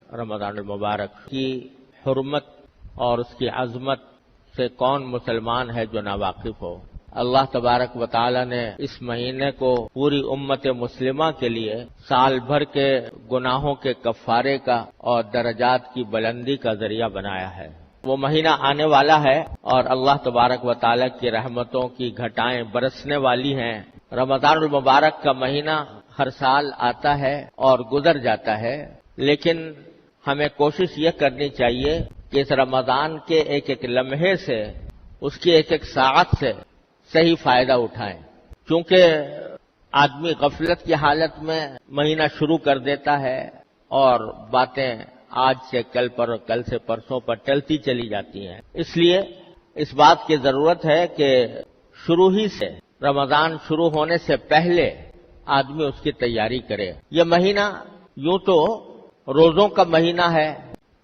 رمضان المبارک کی حرمت اور اس کی عظمت سے کون مسلمان ہے جو ناواقف ہو۔ اللہ تبارک و تعالی نے اس مہینے کو پوری امت مسلمہ کے لیے سال بھر کے گناہوں کے کفارے کا اور درجات کی بلندی کا ذریعہ بنایا ہے۔ وہ مہینہ آنے والا ہے اور اللہ تبارک و تعالی کی رحمتوں کی گھٹائیں برسنے والی ہیں۔ رمضان المبارک کا مہینہ ہر سال آتا ہے اور گزر جاتا ہے، لیکن ہمیں کوشش یہ کرنی چاہیے کہ اس رمضان کے ایک ایک لمحے سے، اس کی ایک ایک ساعت سے صحیح فائدہ اٹھائیں، کیونکہ آدمی غفلت کی حالت میں مہینہ شروع کر دیتا ہے اور باتیں آج سے کل پر اور کل سے پرسوں پر ٹلتی چلی جاتی ہیں۔ اس لیے اس بات کی ضرورت ہے کہ شروع ہی سے، رمضان شروع ہونے سے پہلے آدمی اس کی تیاری کرے۔ یہ مہینہ یوں تو روزوں کا مہینہ ہے،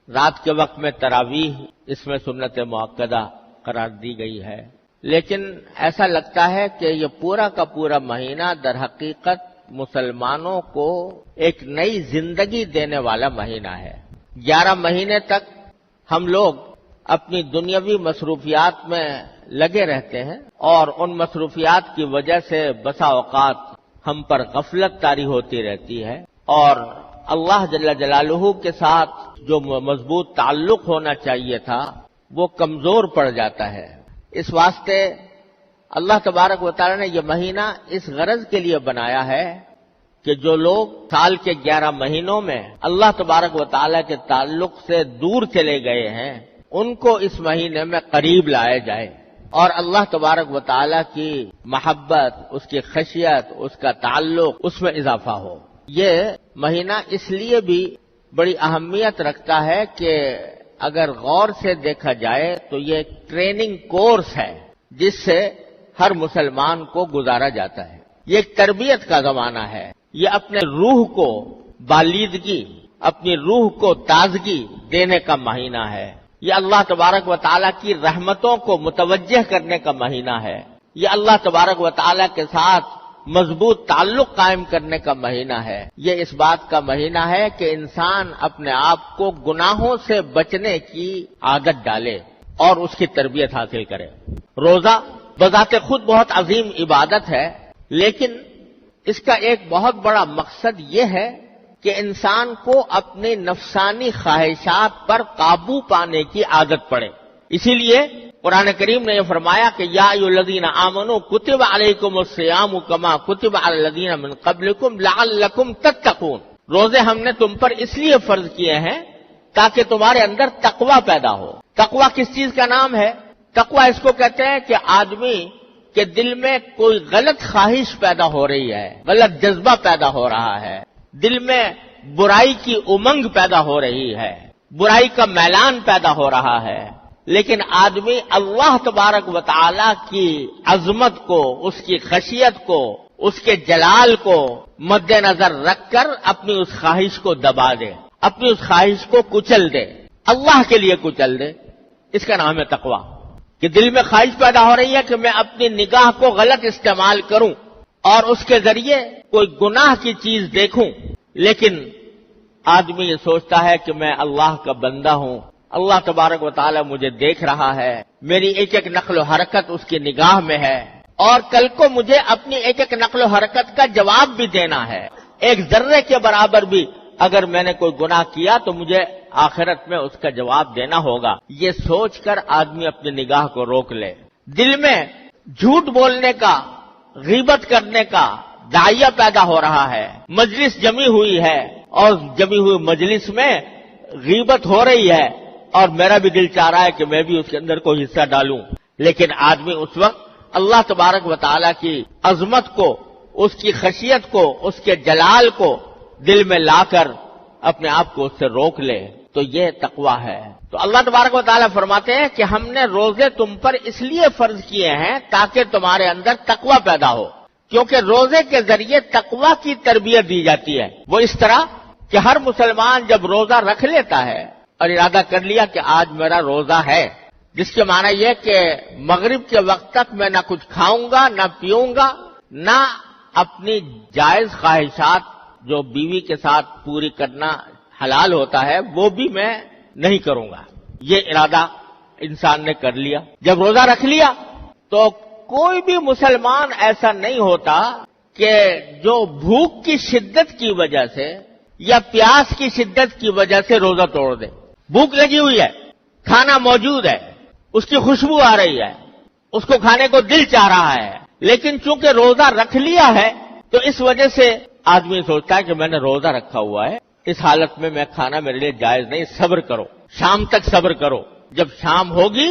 رات کے وقت میں تراویح اس میں سنت مؤکدہ قرار دی گئی ہے، لیکن ایسا لگتا ہے کہ یہ پورا کا پورا مہینہ در حقیقت مسلمانوں کو ایک نئی زندگی دینے والا مہینہ ہے۔ 11 مہینے تک ہم لوگ اپنی دنیاوی مصروفیات میں لگے رہتے ہیں اور ان مصروفیات کی وجہ سے بسا اوقات ہم پر غفلت طاری ہوتی رہتی ہے اور اللہ جل جلالہ کے ساتھ جو مضبوط تعلق ہونا چاہیے تھا وہ کمزور پڑ جاتا ہے۔ اس واسطے اللہ تبارک و تعالی نے یہ مہینہ اس غرض کے لیے بنایا ہے کہ جو لوگ سال کے 11 مہینوں میں اللہ تبارک و تعالی کے تعلق سے دور چلے گئے ہیں، ان کو اس مہینے میں قریب لایا جائے اور اللہ تبارک و تعالی کی محبت، اس کی خشیت، اس کا تعلق، اس میں اضافہ ہو۔ یہ مہینہ اس لیے بھی بڑی اہمیت رکھتا ہے کہ اگر غور سے دیکھا جائے تو یہ ایک ٹریننگ کورس ہے جس سے ہر مسلمان کو گزارا جاتا ہے۔ یہ ایک تربیت کا زمانہ ہے، یہ اپنے روح کو بالیدگی، اپنی روح کو تازگی دینے کا مہینہ ہے۔ یہ اللہ تبارک و تعالیٰ کی رحمتوں کو متوجہ کرنے کا مہینہ ہے۔ یہ اللہ تبارک و تعالیٰ کے ساتھ مضبوط تعلق قائم کرنے کا مہینہ ہے۔ یہ اس بات کا مہینہ ہے کہ انسان اپنے آپ کو گناہوں سے بچنے کی عادت ڈالے اور اس کی تربیت حاصل کرے۔ روزہ بذات خود بہت عظیم عبادت ہے، لیکن اس کا ایک بہت بڑا مقصد یہ ہے کہ انسان کو اپنی نفسانی خواہشات پر قابو پانے کی عادت پڑے۔ اسی لیے قرآن کریم نے یہ فرمایا کہ یا ایھا الذین آمنوا کتب علیکم الصیام کما کتب علی الذین من قبلکم لعلکم تتقون۔ روزے ہم نے تم پر اس لیے فرض کیے ہیں تاکہ تمہارے اندر تقوی پیدا ہو۔ تقوی کس چیز کا نام ہے؟ تقوی اس کو کہتے ہیں کہ آدمی کے دل میں کوئی غلط خواہش پیدا ہو رہی ہے، غلط جذبہ پیدا ہو رہا ہے، دل میں برائی کی امنگ پیدا ہو رہی ہے، برائی کا میلان پیدا ہو رہا ہے، لیکن آدمی اللہ تبارک و تعالی کی عظمت کو، اس کی خشیت کو، اس کے جلال کو مد نظر رکھ کر اپنی اس خواہش کو دبا دے، اپنی اس خواہش کو کچل دے، اللہ کے لیے کچل دے۔ اس کا نام ہے تقوی، کہ دل میں خواہش پیدا ہو رہی ہے کہ میں اپنی نگاہ کو غلط استعمال کروں اور اس کے ذریعے کوئی گناہ کی چیز دیکھوں، لیکن آدمی یہ سوچتا ہے کہ میں اللہ کا بندہ ہوں، اللہ تبارک و تعالی مجھے دیکھ رہا ہے، میری ایک ایک نقل و حرکت اس کی نگاہ میں ہے اور کل کو مجھے اپنی ایک ایک نقل و حرکت کا جواب بھی دینا ہے۔ ایک ذرے کے برابر بھی اگر میں نے کوئی گناہ کیا تو مجھے آخرت میں اس کا جواب دینا ہوگا۔ یہ سوچ کر آدمی اپنی نگاہ کو روک لے۔ دل میں جھوٹ بولنے کا، غیبت کرنے کا داعیہ پیدا ہو رہا ہے، مجلس جمی ہوئی ہے اور جمی ہوئی مجلس میں غیبت ہو رہی ہے اور میرا بھی دل چاہ رہا ہے کہ میں بھی اس کے اندر کوئی حصہ ڈالوں، لیکن آدمی اس وقت اللہ تبارک و تعالیٰ کی عظمت کو، اس کی خشیت کو، اس کے جلال کو دل میں لا کر اپنے آپ کو اس سے روک لے، تو یہ تقوی ہے۔ تو اللہ تبارک و تعالیٰ فرماتے ہیں کہ ہم نے روزے تم پر اس لیے فرض کیے ہیں تاکہ تمہارے اندر تقوی پیدا ہو، کیونکہ روزے کے ذریعے تقوی کی تربیت دی جاتی ہے۔ وہ اس طرح کہ ہر مسلمان جب روزہ رکھ لیتا ہے اور ارادہ کر لیا کہ آج میرا روزہ ہے، جس کے معنی یہ کہ مغرب کے وقت تک میں نہ کچھ کھاؤں گا، نہ پیوں گا، نہ اپنی جائز خواہشات جو بیوی کے ساتھ پوری کرنا حلال ہوتا ہے وہ بھی میں نہیں کروں گا. یہ ارادہ انسان نے کر لیا. جب روزہ رکھ لیا تو کوئی بھی مسلمان ایسا نہیں ہوتا کہ جو بھوک کی شدت کی وجہ سے یا پیاس کی شدت کی وجہ سے روزہ توڑ دے. بھوک لگی ہوئی ہے، کھانا موجود ہے، اس کی خوشبو آ رہی ہے، اس کو کھانے کو دل چاہ رہا ہے، لیکن چونکہ روزہ رکھ لیا ہے تو اس وجہ سے آدمی سوچتا ہے کہ میں نے روزہ رکھا ہوا ہے، اس حالت میں کھانا میرے لیے جائز نہیں، صبر کرو، شام تک صبر کرو، جب شام ہوگی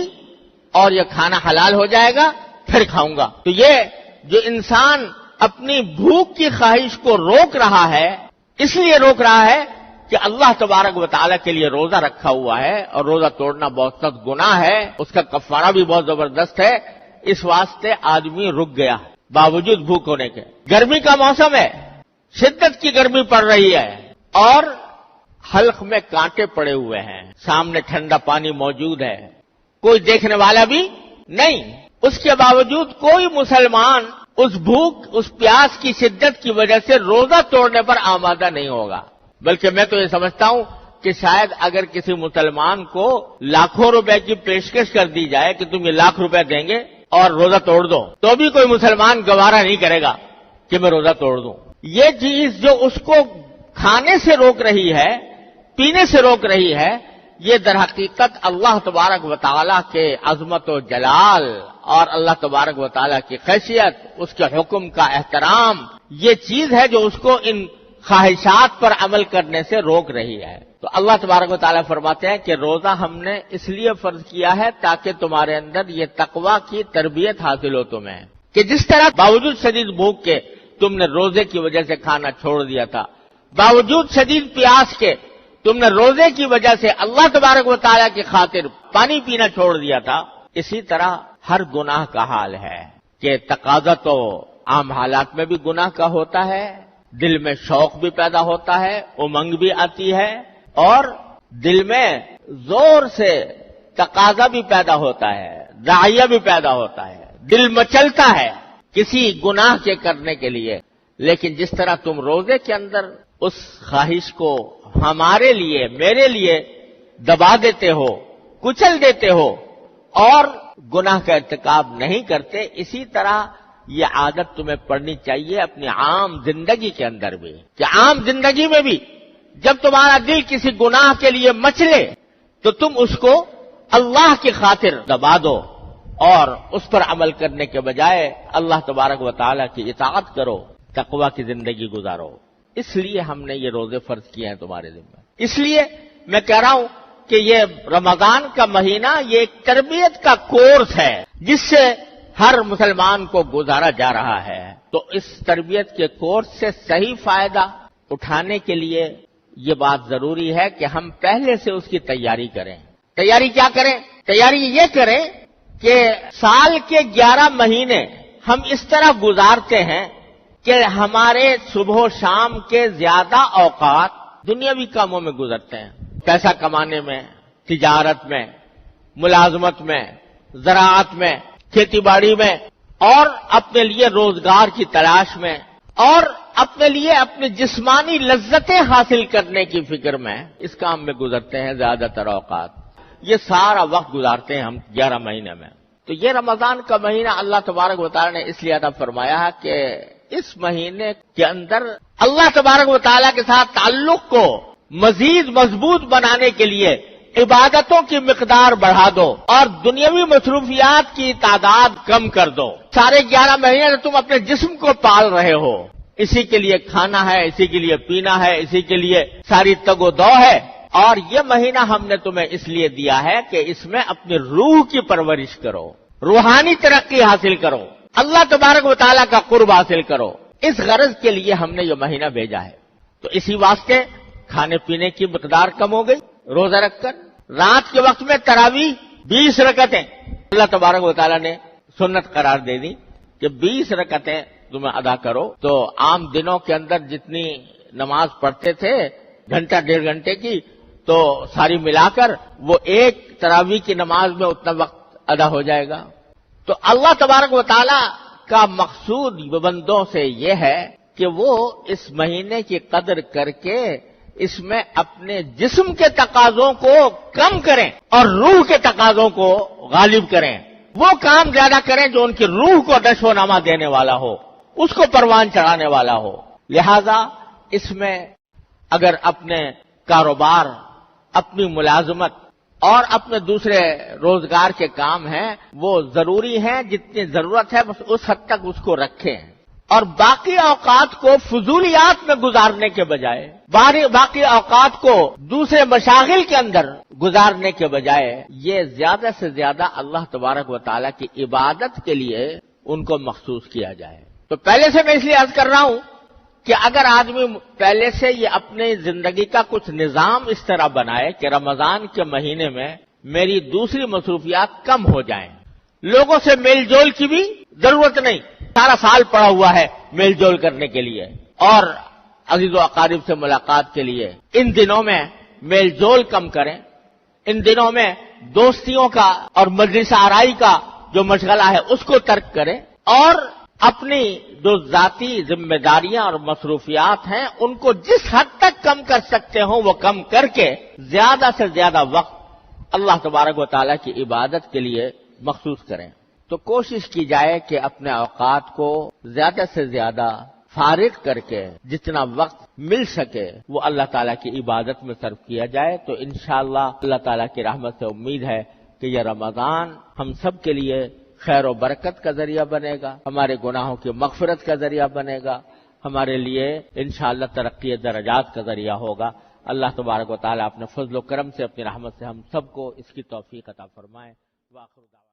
اور یہ کھانا حلال ہو جائے گا پھر کھاؤں گا. تو یہ جو انسان اپنی بھوک کی خواہش کو روک رہا ہے، اس لیے روک رہا ہے کہ اللہ تبارک و تعالیٰ کے لیے روزہ رکھا ہوا ہے اور روزہ توڑنا بہت سخت گناہ ہے، اس کا کفارہ بھی بہت زبردست ہے، اس واسطے آدمی رک گیا باوجود بھوک ہونے کے. گرمی کا موسم ہے، شدت کی گرمی پڑ رہی ہے اور حلق میں کانٹے پڑے ہوئے ہیں، سامنے ٹھنڈا پانی موجود ہے، کوئی دیکھنے والا بھی نہیں. اس کے باوجود کوئی مسلمان اس بھوک اس پیاس کی شدت کی وجہ سے روزہ توڑنے پر آمادہ نہیں ہوگا. بلکہ میں تو یہ سمجھتا ہوں کہ شاید اگر کسی مسلمان کو لاکھوں روپے کی پیشکش کر دی جائے کہ تم یہ لاکھ روپے دیں گے اور روزہ توڑ دو تو بھی کوئی مسلمان گوارا نہیں کرے گا کہ میں روزہ توڑ دوں. یہ چیز جو اس کو کھانے سے روک رہی ہے، پینے سے روک رہی ہے، یہ در حقیقت اللہ تبارک و تعالیٰ کے عظمت و جلال اور اللہ تبارک و تعالیٰ کی خیشیت، اس کے حکم کا احترام، یہ چیز ہے جو اس کو ان خواہشات پر عمل کرنے سے روک رہی ہے. تو اللہ تبارک و تعالیٰ فرماتے ہیں کہ روزہ ہم نے اس لیے فرض کیا ہے تاکہ تمہارے اندر یہ تقویٰ کی تربیت حاصل ہو تمہیں، کہ جس طرح باوجود شدید بھوک کے تم نے روزے کی وجہ سے کھانا چھوڑ دیا تھا، باوجود شدید پیاس کے تم نے روزے کی وجہ سے اللہ تبارک و تعالیٰ کی خاطر پانی پینا چھوڑ دیا تھا، اسی طرح ہر گناہ کا حال ہے کہ تقاضا تو عام حالات میں بھی گناہ کا ہوتا ہے، دل میں شوق بھی پیدا ہوتا ہے، امنگ بھی آتی ہے، اور دل میں زور سے تقاضا بھی پیدا ہوتا ہے، داعیہ بھی پیدا ہوتا ہے، دل مچلتا ہے کسی گناہ کے کرنے کے لیے. لیکن جس طرح تم روزے کے اندر اس خواہش کو ہمارے لیے میرے لیے دبا دیتے ہو، کچل دیتے ہو اور گناہ کا ارتکاب نہیں کرتے، اسی طرح یہ عادت تمہیں پڑنی چاہیے اپنی عام زندگی کے اندر بھی، کہ عام زندگی میں بھی جب تمہارا دل کسی گناہ کے لیے مچلے تو تم اس کو اللہ کی خاطر دبا دو اور اس پر عمل کرنے کے بجائے اللہ تبارک و تعالیٰ کی اطاعت کرو، تقویٰ کی زندگی گزارو. اس لیے ہم نے یہ روزے فرض کیے ہیں تمہارے ذمہ. اس لیے میں کہہ رہا ہوں کہ یہ رمضان کا مہینہ یہ ایک تربیت کا کورس ہے جس سے ہر مسلمان کو گزارا جا رہا ہے. تو اس تربیت کے کورس سے صحیح فائدہ اٹھانے کے لیے یہ بات ضروری ہے کہ ہم پہلے سے اس کی تیاری کریں. تیاری کیا کریں؟ تیاری یہ کریں کہ سال کے 11 مہینے ہم اس طرح گزارتے ہیں کہ ہمارے صبح و شام کے زیادہ اوقات دنیاوی کاموں میں گزرتے ہیں، پیسہ کمانے میں، تجارت میں، ملازمت میں، زراعت میں، کھیتی باڑی میں، اور اپنے لیے روزگار کی تلاش میں، اور اپنے لیے اپنی جسمانی لذتیں حاصل کرنے کی فکر میں اس کام میں گزرتے ہیں زیادہ تر اوقات. یہ سارا وقت گزارتے ہیں ہم 11 مہینے میں. تو یہ رمضان کا مہینہ اللہ تبارک و تعالیٰ نے اس لیے عطا فرمایا ہے کہ اس مہینے کے اندر اللہ تبارک و تعالیٰ کے ساتھ تعلق کو مزید مضبوط بنانے کے لیے عبادتوں کی مقدار بڑھا دو اور دنیاوی مصروفیات کی تعداد کم کر دو. سارے 11 مہینے تم اپنے جسم کو پال رہے ہو، اسی کے لیے کھانا ہے، اسی کے لیے پینا ہے، اسی کے لیے ساری تگ و دو ہے. اور یہ مہینہ ہم نے تمہیں اس لیے دیا ہے کہ اس میں اپنی روح کی پرورش کرو، روحانی ترقی حاصل کرو، اللہ تبارک و تعالیٰ کا قرب حاصل کرو. اس غرض کے لیے ہم نے یہ مہینہ بھیجا ہے. تو اسی واسطے کھانے پینے کی مقدار کم ہو گئی روزہ رکھ کر. رات کے وقت میں تراویح 20 رکعتیں اللہ تبارک و تعالیٰ نے سنت قرار دے دی کہ 20 رکعتیں تمہیں ادا کرو. تو عام دنوں کے اندر جتنی نماز پڑھتے تھے گھنٹہ 1.5 گھنٹے کی، تو ساری ملا کر وہ ایک تراویح کی نماز میں اتنا وقت ادا ہو جائے گا. تو اللہ تبارک و تعالیٰ کا مقصود بندوں سے یہ ہے کہ وہ اس مہینے کی قدر کر کے اس میں اپنے جسم کے تقاضوں کو کم کریں اور روح کے تقاضوں کو غالب کریں. وہ کام زیادہ کریں جو ان کی روح کو نشو و نما دینے والا ہو، اس کو پروان چڑھانے والا ہو. لہذا اس میں اگر اپنے کاروبار، اپنی ملازمت اور اپنے دوسرے روزگار کے کام ہیں وہ ضروری ہیں، جتنی ضرورت ہے بس اس حد تک اس کو رکھیں، اور باقی اوقات کو فضولیات میں گزارنے کے بجائے، باقی اوقات کو دوسرے مشاغل کے اندر گزارنے کے بجائے یہ زیادہ سے زیادہ اللہ تبارک و تعالیٰ کی عبادت کے لیے ان کو مخصوص کیا جائے. تو پہلے سے میں اس لیے عرض کر رہا ہوں کہ اگر آدمی پہلے سے یہ اپنی زندگی کا کچھ نظام اس طرح بنائے کہ رمضان کے مہینے میں میری دوسری مصروفیات کم ہو جائیں، لوگوں سے میل جول کی بھی ضرورت نہیں، سارا سال پڑا ہوا ہے میل جول کرنے کے لیے اور عزیز و اقارب سے ملاقات کے لیے. ان دنوں میں میل جول کم کریں، ان دنوں میں دوستیوں کا اور مجلس آرائی کا جو مشغلہ ہے اس کو ترک کریں، اور اپنی جو ذاتی ذمہ داریاں اور مصروفیات ہیں ان کو جس حد تک کم کر سکتے ہوں وہ کم کر کے زیادہ سے زیادہ وقت اللہ تبارک و تعالیٰ کی عبادت کے لیے مخصوص کریں. تو کوشش کی جائے کہ اپنے اوقات کو زیادہ سے زیادہ فارغ کر کے جتنا وقت مل سکے وہ اللہ تعالیٰ کی عبادت میں صرف کیا جائے. تو انشاءاللہ اللہ تعالیٰ کی رحمت سے امید ہے کہ یہ رمضان ہم سب کے لیے خیر و برکت کا ذریعہ بنے گا، ہمارے گناہوں کی مغفرت کا ذریعہ بنے گا، ہمارے لیے انشاءاللہ ترقی درجات کا ذریعہ ہوگا. اللہ تبارک و تعالیٰ اپنے فضل و کرم سے، اپنی رحمت سے ہم سب کو اس کی توفیق عطا فرمائے. وآخر دعوانا